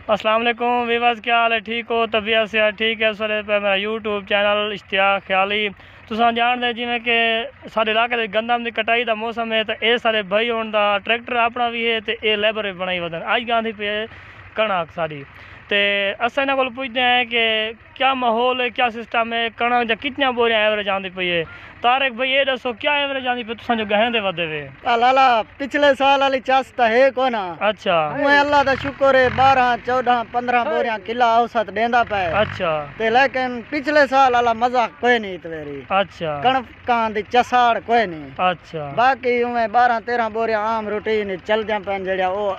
अस्सलाम वालेकुम वीवर्स, क्या हाल है? ठीक हो? तबीयत से ठीक है? इस वाले पे मेरा यूट्यूब चैनल इश्तियाक ख्याली तुसां जानदे जिवें कि साडे इलाके गंदम की कटाई का मौसम है, तो ये सारे भाई होने का ट्रैक्टर अपना भी है, तो ये लेबर भी बनाई वधन अज गांधी पे कणक साड़ी। तो अस इन्हों को पुछते हैं कि क्या माहौल है, क्या सिस्टम है, कणक ज कितनी बोरियां एवरेज आती पई है? तारिक भाई ये दसो क्या एवरेज आती पई तुसां जो गहें दे वधे वे? लाला पिछले साल वाली चास तो है को ना। अच्छा, अल्लाह का शुक्र है 12 14 15 बोरियां किला औसत देंदा पे। अच्छा, ते लेकिन पिछले साल वाला मजा कोई नहीं इतवेरी। अच्छा, कणकां दी चसाड़ कोई नहीं। अच्छा, बाकी उमें 12 13 बोरियां आम रूटीन चल जा पैन जेड़ा ओ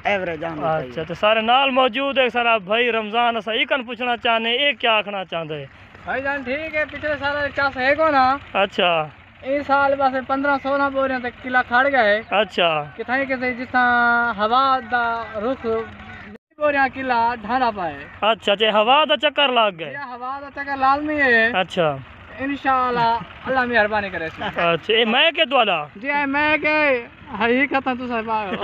एवरेज आंदी पई। अच्छा, तो सारे नाल मौजूद है सारा भाई रमजान। असा ये पूछना चाहने ये क्या आखना चाहते? भाईजान ठीक है, पिछले साल वाली चास है को ना। अच्छा, इस साल बस 15 16 बोरियां तक किला खड़ गए। अच्छा, किथे किथे जिस हवा दा रुख बोरियां किला ढाला पाए। अच्छा, जे हवा का चक्कर लग गए। हवा दा चक्कर लाजमी है। अच्छा, इंशाअल्लाह अल्लाह मेहरबानी करे। अच्छा, ये मैं के द्वारा जी मैं के हई खत्म तो सब जो